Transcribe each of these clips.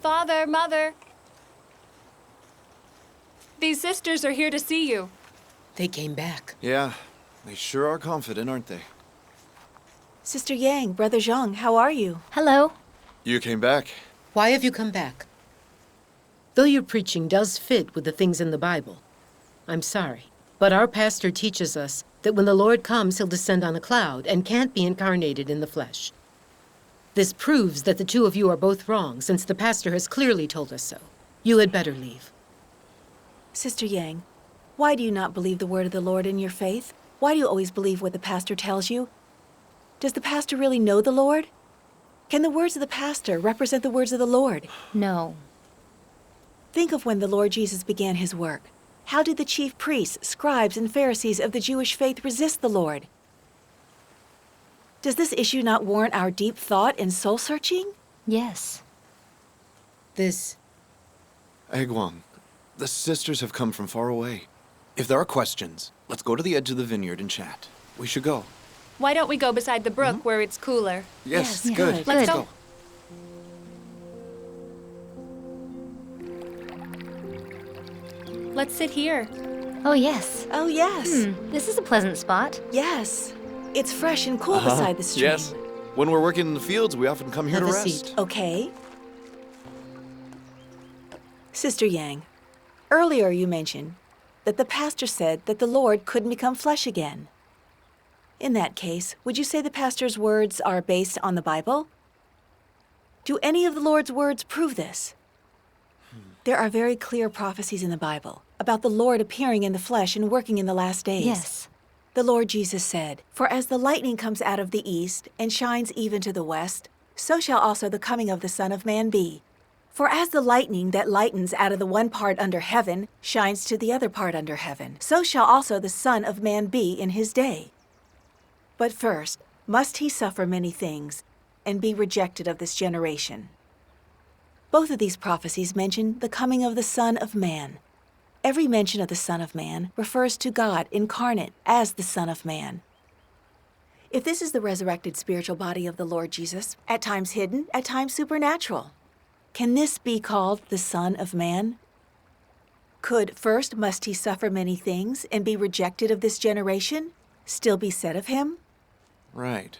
Father, Mother. These sisters are here to see you. They came back. Yeah, they sure are confident, aren't they? Sister Yang, Brother Zhang, how are you? Hello. You came back. Why have you come back? Though your preaching does fit with the things in the Bible, I'm sorry, but our pastor teaches us that when the Lord comes, he'll descend on a cloud and can't be incarnated in the flesh. This proves that the two of you are both wrong, since the pastor has clearly told us so. You had better leave. Sister Yang, why do you not believe the word of the Lord in your faith? Why do you always believe what the pastor tells you? Does the pastor really know the Lord? Can the words of the pastor represent the words of the Lord? No. Think of when the Lord Jesus began his work. How did the chief priests, scribes, and Pharisees of the Jewish faith resist the Lord? Does this issue not warrant our deep thought and soul-searching? Yes. Egwang, the sisters have come from far away. If there are questions, let's go to the edge of the vineyard and chat. We should go. Why don't we go beside the brook where it's cooler? Yes, Yes, good. Let's go. Let's sit here. Oh, yes. Oh, yes. This is a pleasant spot. Yes. It's fresh and cool beside the stream. Yes. When we're working in the fields, we often come here Have to a rest. seat. Okay. Sister Yang, earlier you mentioned that the pastor said that the Lord couldn't become flesh again. In that case, would you say the pastor's words are based on the Bible? Do any of the Lord's words prove this? There are very clear prophecies in the Bible about the Lord appearing in the flesh and working in the last days. Yes. The Lord Jesus said, "For as the lightning comes out of the east and shines even to the west, so shall also the coming of the Son of Man be. For as the lightning that lightens out of the one part under heaven shines to the other part under heaven, so shall also the Son of Man be in his day. But first must he suffer many things and be rejected of this generation." Both of these prophecies mention the coming of the Son of Man. Every mention of the Son of Man refers to God incarnate as the Son of Man. If this is the resurrected spiritual body of the Lord Jesus, at times hidden, at times supernatural, can this be called the Son of Man? Could first must he suffer many things and be rejected of this generation still be said of him? Right.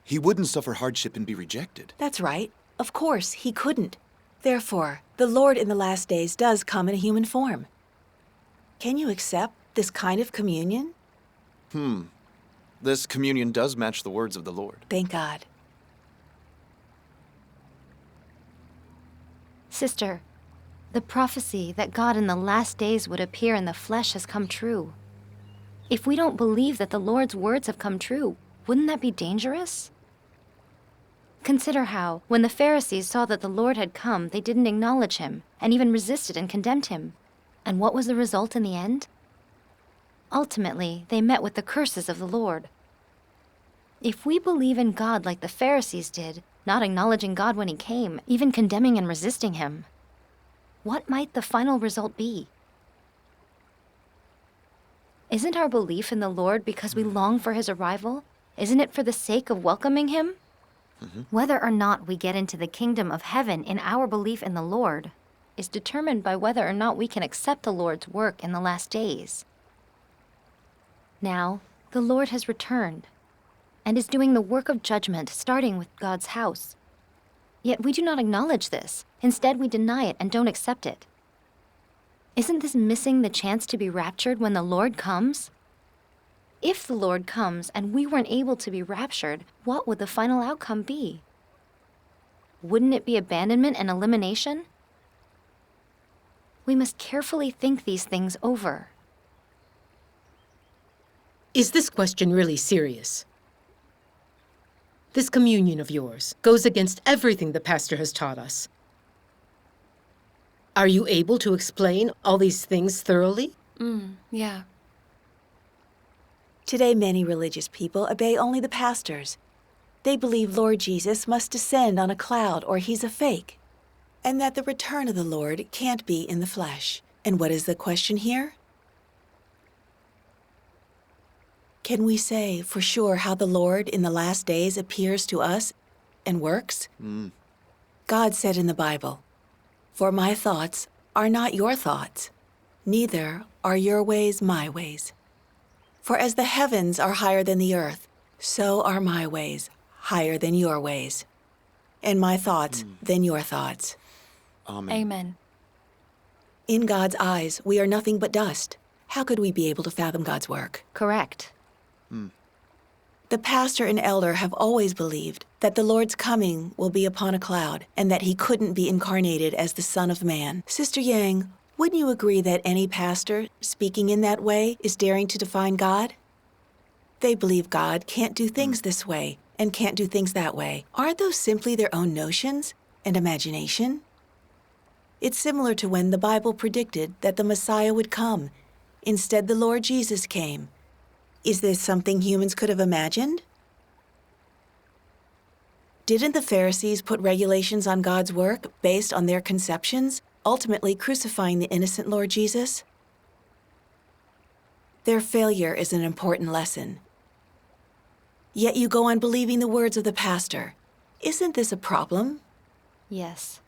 He wouldn't suffer hardship and be rejected. That's right. Of course, he couldn't. Therefore, the Lord in the last days does come in a human form. Can you accept this kind of communion? This communion does match the words of the Lord. Thank God. Sister, the prophecy that God in the last days would appear in the flesh has come true. If we don't believe that the Lord's words have come true, wouldn't that be dangerous? Consider how, when the Pharisees saw that the Lord had come, they didn't acknowledge him, and even resisted and condemned him. And what was the result in the end? Ultimately, they met with the curses of the Lord. If we believe in God like the Pharisees did, not acknowledging God when he came, even condemning and resisting him, what might the final result be? Isn't our belief in the Lord because we long for his arrival? Isn't it for the sake of welcoming him? Whether or not we get into the kingdom of heaven in our belief in the Lord is determined by whether or not we can accept the Lord's work in the last days. Now, the Lord has returned and is doing the work of judgment, starting with God's house. Yet we do not acknowledge this. Instead, we deny it and don't accept it. Isn't this missing the chance to be raptured when the Lord comes? If the Lord comes and we weren't able to be raptured, what would the final outcome be? Wouldn't it be abandonment and elimination? We must carefully think these things over. Is this question really serious? This communion of yours goes against everything the pastor has taught us. Are you able to explain all these things thoroughly? Yeah. Today, many religious people obey only the pastors. They believe Lord Jesus must descend on a cloud or he's a fake, and that the return of the Lord can't be in the flesh. And what is the question here? Can we say for sure how the Lord in the last days appears to us and works? God said in the Bible, For my thoughts are not your thoughts, neither are your ways my ways. For as the heavens are higher than the earth, so are my ways higher than your ways, and my thoughts than your thoughts. Amen. Amen. In God's eyes, we are nothing but dust. How could we be able to fathom God's work? Correct. The pastor and elder have always believed that the Lord's coming will be upon a cloud and that he couldn't be incarnated as the Son of Man. Sister Yang, wouldn't you agree that any pastor speaking in that way is daring to define God? They believe God can't do things this way and can't do things that way. Aren't those simply their own notions and imagination? It's similar to when the Bible predicted that the Messiah would come. Instead, the Lord Jesus came. Is this something humans could have imagined? Didn't the Pharisees put regulations on God's work based on their conceptions, ultimately crucifying the innocent Lord Jesus? Their failure is an important lesson. Yet you go on believing the words of the pastor. Isn't this a problem? Yes.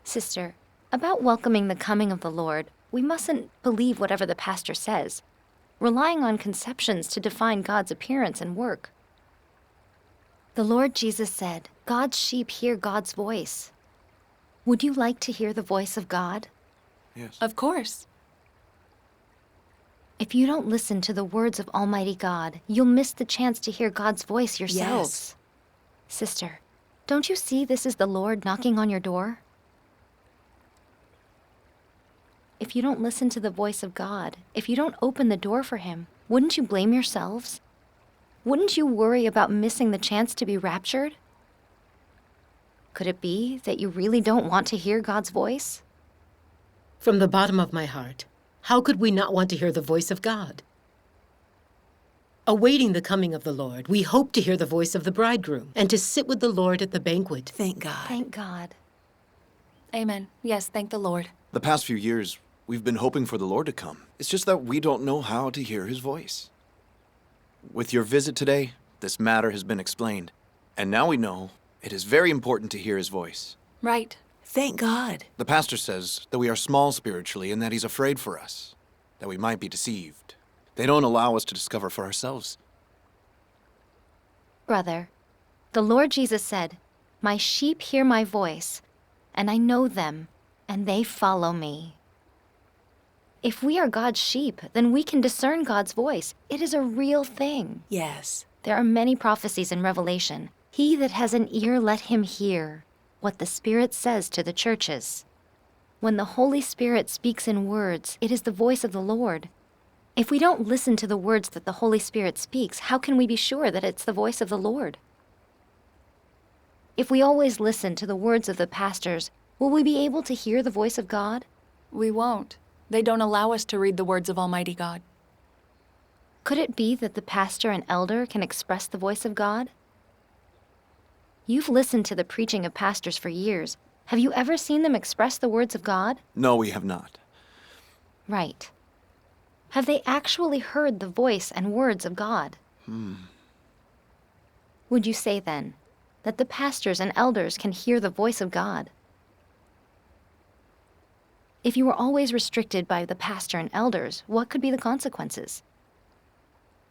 Sister, about welcoming the coming of the Lord, we mustn't believe whatever the pastor says, relying on conceptions to define God's appearance and work. The Lord Jesus said, God's sheep hear God's voice. Would you like to hear the voice of God? Yes. Of course. If you don't listen to the words of Almighty God, you'll miss the chance to hear God's voice yourselves. Sister, don't you see this is the Lord knocking on your door? If you don't listen to the voice of God, if you don't open the door for him, wouldn't you blame yourselves? Wouldn't you worry about missing the chance to be raptured? Could it be that you really don't want to hear God's voice? From the bottom of my heart, how could we not want to hear the voice of God? Awaiting the coming of the Lord, we hope to hear the voice of the bridegroom and to sit with the Lord at the banquet. Thank God. Thank God. Amen. Yes, thank the Lord. The past few years, we've been hoping for the Lord to come. It's just that we don't know how to hear his voice. With your visit today, this matter has been explained. And now we know it is very important to hear his voice. Right. Thank God. The pastor says that we are small spiritually and that he's afraid for us, that we might be deceived. They don't allow us to discover for ourselves. Brother, the Lord Jesus said, My sheep hear my voice, and I know them, and they follow me. If we are God's sheep, then we can discern God's voice. It is a real thing. Yes. There are many prophecies in Revelation. He that has an ear, let him hear what the Spirit says to the churches. When the Holy Spirit speaks in words, it is the voice of the Lord. If we don't listen to the words that the Holy Spirit speaks, how can we be sure that it's the voice of the Lord? If we always listen to the words of the pastors, will we be able to hear the voice of God? We won't. They don't allow us to read the words of Almighty God. Could it be that the pastor and elder can express the voice of God? You've listened to the preaching of pastors for years. Have you ever seen them express the words of God? No, we have not. Right. Have they actually heard the voice and words of God? Would you say, then, that the pastors and elders can hear the voice of God? If you were always restricted by the pastor and elders, what could be the consequences?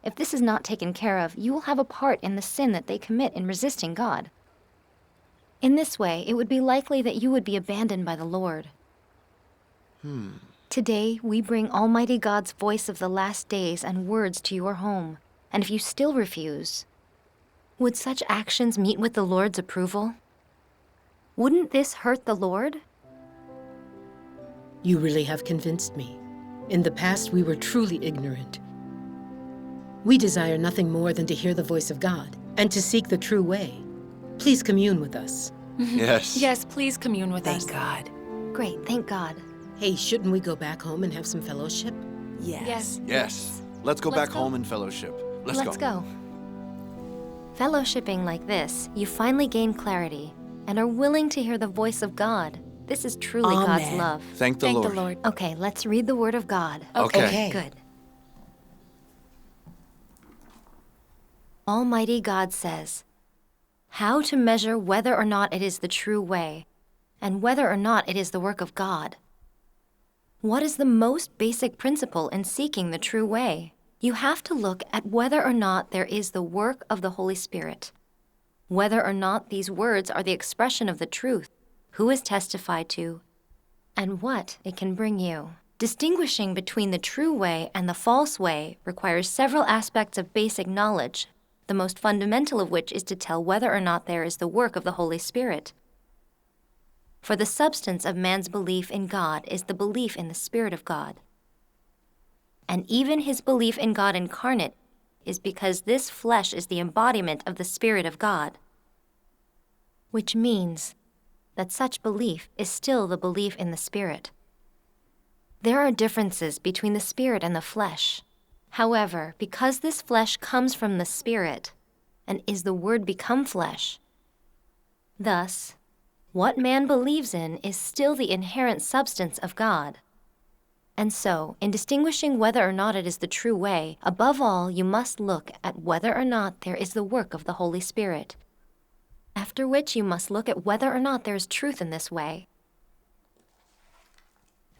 If this is not taken care of, you will have a part in the sin that they commit in resisting God. In this way, it would be likely that you would be abandoned by the Lord. Today, we bring Almighty God's voice of the last days and words to your home, and if you still refuse, would such actions meet with the Lord's approval? Wouldn't this hurt the Lord? You really have convinced me. In the past, we were truly ignorant. We desire nothing more than to hear the voice of God and to seek the true way. Please commune with us. Yes. Yes, please commune with us. Thank God. Great, thank God. Hey, shouldn't we go back home and have some fellowship? Yes. Yes. Let's go Let's back go. home in fellowship. Let's go. Fellowshipping like this, you finally gain clarity and are willing to hear the voice of God. This is truly God's Amen. love. Thank the Thank Lord. the Lord. Okay, let's read the Word of God. Okay. Good. Almighty God says, how to measure whether or not it is the true way, and whether or not it is the work of God. What is the most basic principle in seeking the true way? You have to look at whether or not there is the work of the Holy Spirit, whether or not these words are the expression of the truth, who is testified to, and what it can bring you. Distinguishing between the true way and the false way requires several aspects of basic knowledge, the most fundamental of which is to tell whether or not there is the work of the Holy Spirit. For the substance of man's belief in God is the belief in the Spirit of God. And even his belief in God incarnate is because this flesh is the embodiment of the Spirit of God, which means that such belief is still the belief in the Spirit. There are differences between the Spirit and the flesh. However, because this flesh comes from the Spirit and is the Word become flesh, thus, what man believes in is still the inherent substance of God. And so, in distinguishing whether or not it is the true way, above all, you must look at whether or not there is the work of the Holy Spirit. After which you must look at whether or not there is truth in this way.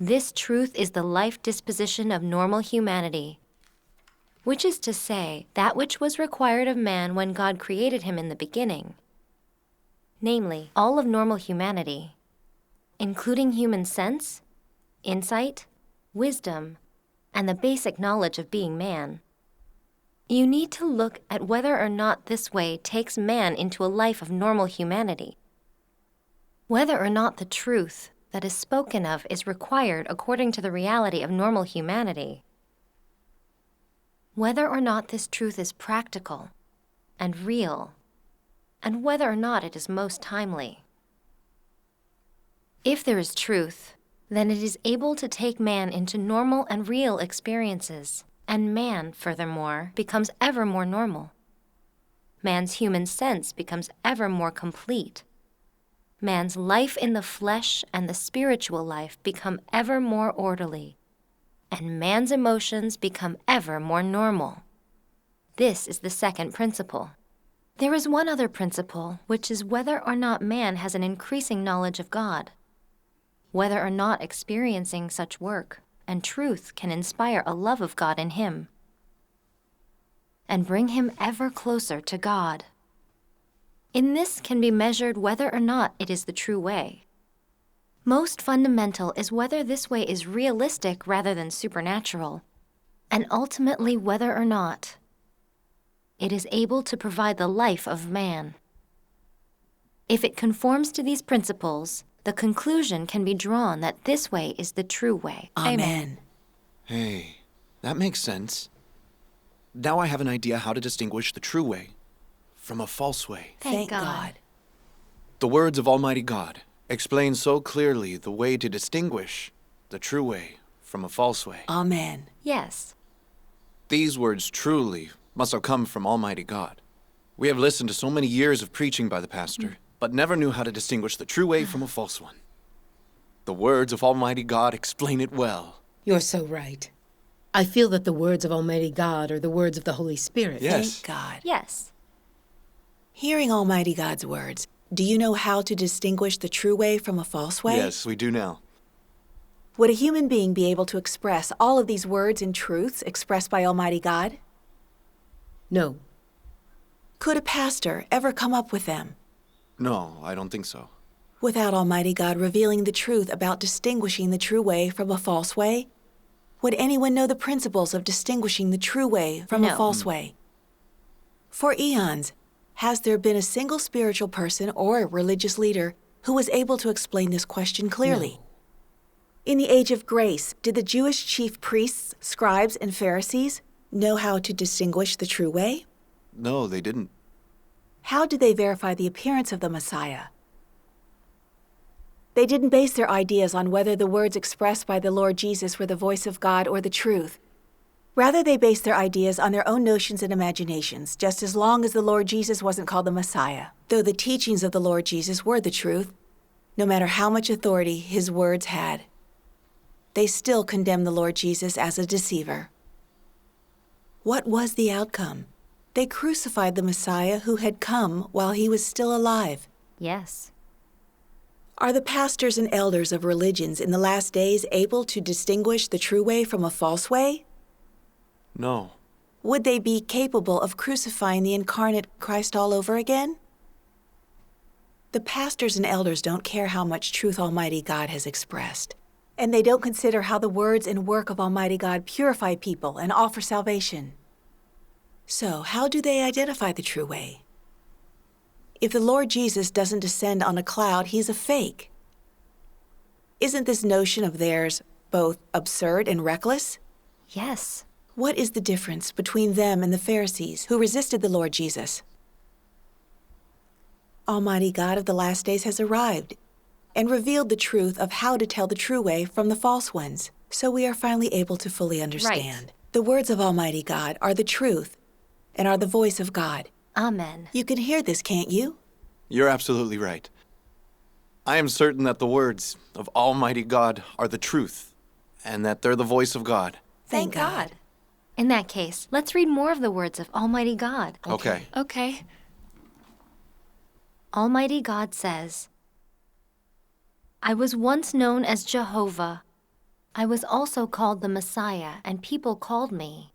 This truth is the life disposition of normal humanity, which is to say, that which was required of man when God created him in the beginning, namely, all of normal humanity, including human sense, insight, wisdom, and the basic knowledge of being man. You need to look at whether or not this way takes man into a life of normal humanity, whether or not the truth that is spoken of is required according to the reality of normal humanity, whether or not this truth is practical and real, and whether or not it is most timely. If there is truth, then it is able to take man into normal and real experiences, and man, furthermore, becomes ever more normal. Man's human sense becomes ever more complete. Man's life in the flesh and the spiritual life become ever more orderly, and man's emotions become ever more normal. This is the second principle. There is one other principle, which is whether or not man has an increasing knowledge of God, whether or not experiencing such work and truth can inspire a love of God in him and bring him ever closer to God. In this can be measured whether or not it is the true way. Most fundamental is whether this way is realistic rather than supernatural, and ultimately whether or not it is able to provide the life of man. If it conforms to these principles, the conclusion can be drawn that this way is the true way. Amen. Hey, that makes sense. Now I have an idea how to distinguish the true way from a false way. Thank God. The words of Almighty God explain so clearly the way to distinguish the true way from a false way. Amen. Yes. These words truly must have come from Almighty God. We have listened to so many years of preaching by the pastor, but never knew how to distinguish the true way from a false one. The words of Almighty God explain it well. You're so right. I feel that the words of Almighty God are the words of the Holy Spirit. Yes. Thank God. Yes. Hearing Almighty God's words, do you know how to distinguish the true way from a false way? Yes, we do now. Would a human being be able to express all of these words and truths expressed by Almighty God? No. Could a pastor ever come up with them No, I don't think so. without Almighty God revealing the truth about distinguishing the true way from a false way? Would anyone know the principles of distinguishing the true way from a No. false way? For eons, has there been a single spiritual person or a religious leader who was able to explain this question clearly? In the age of grace, did the Jewish chief priests, scribes, and Pharisees know how to distinguish the true way? No, they didn't. How did they verify the appearance of the Messiah? They didn't base their ideas on whether the words expressed by the Lord Jesus were the voice of God or the truth. Rather, they based their ideas on their own notions and imaginations, just as long as the Lord Jesus wasn't called the Messiah. Though the teachings of the Lord Jesus were the truth, no matter how much authority his words had, they still condemned the Lord Jesus as a deceiver. What was the outcome? They crucified the Messiah who had come while he was still alive. Yes. Are the pastors and elders of religions in the last days able to distinguish the true way from a false way? No. Would they be capable of crucifying the incarnate Christ all over again? The pastors and elders don't care how much truth Almighty God has expressed, and they don't consider how the words and work of Almighty God purify people and offer salvation. So, how do they identify the true way? If the Lord Jesus doesn't descend on a cloud, he's a fake. Isn't this notion of theirs both absurd and reckless? Yes. What is the difference between them and the Pharisees who resisted the Lord Jesus? Almighty God of the last days has arrived and revealed the truth of how to tell the true way from the false ones, so we are finally able to fully understand. Right. The words of Almighty God are the truth and are the voice of God. Amen. You can hear this, can't you? You're absolutely right. I am certain that the words of Almighty God are the truth, and that they're the voice of God. Thank God. In that case, let's read more of the words of Almighty God. Okay. Okay. Almighty God says, I was once known as Jehovah. I was also called the Messiah, and people called me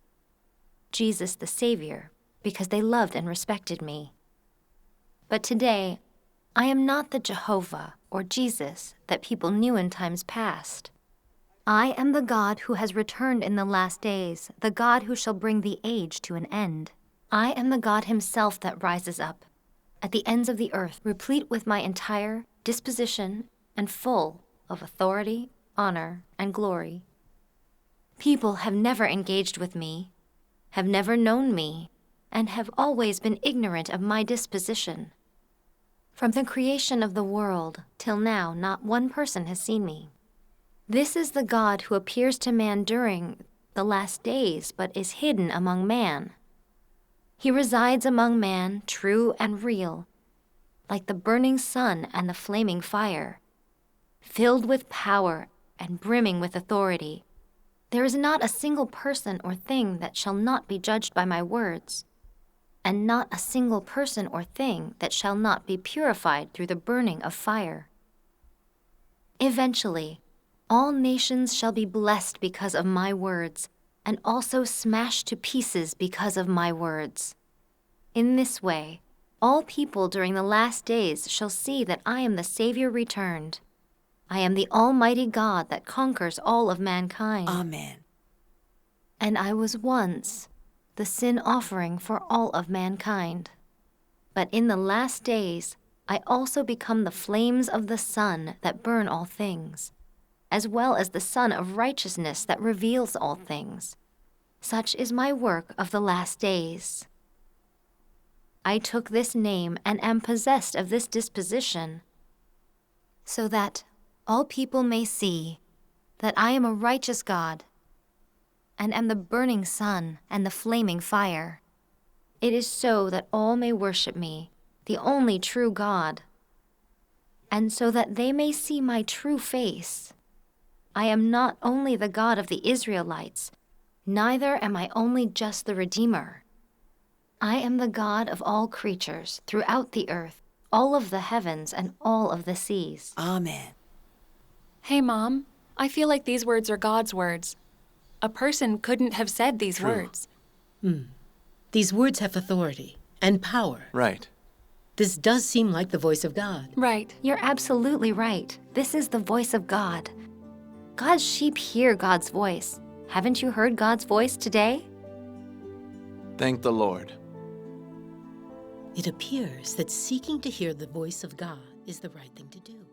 Jesus the Savior, because they loved and respected me. But today, I am not the Jehovah or Jesus that people knew in times past. I am the God who has returned in the last days, the God who shall bring the age to an end. I am the God himself that rises up at the ends of the earth, replete with my entire disposition and full of authority, honor, and glory. People have never engaged with me, have never known me, and have always been ignorant of my disposition. From the creation of the world till now, not one person has seen me. This is the God who appears to man during the last days, but is hidden among man. He resides among man, true and real, like the burning sun and the flaming fire, filled with power and brimming with authority. There is not a single person or thing that shall not be judged by my words, and not a single person or thing that shall not be purified through the burning of fire. Eventually, all nations shall be blessed because of my words, and also smashed to pieces because of my words. In this way, all people during the last days shall see that I am the Savior returned. I am the Almighty God that conquers all of mankind. Amen. And I was once the sin offering for all of mankind. But in the last days, I also become the flames of the sun that burn all things, as well as the sun of righteousness that reveals all things. Such is my work of the last days. I took this name and am possessed of this disposition, so that all people may see that I am a righteous God, and am the burning sun and the flaming fire. It is so that all may worship me, the only true God, and so that they may see my true face. I am not only the God of the Israelites, neither am I only just the Redeemer. I am the God of all creatures throughout the earth, all of the heavens and all of the seas. Amen. Hey, Mom, I feel like these words are God's words. A person couldn't have said these True. words. These words have authority and power. Right. This does seem like the voice of God. Right. You're absolutely right. This is the voice of God. God's sheep hear God's voice. Haven't you heard God's voice today? Thank the Lord. It appears that seeking to hear the voice of God is the right thing to do.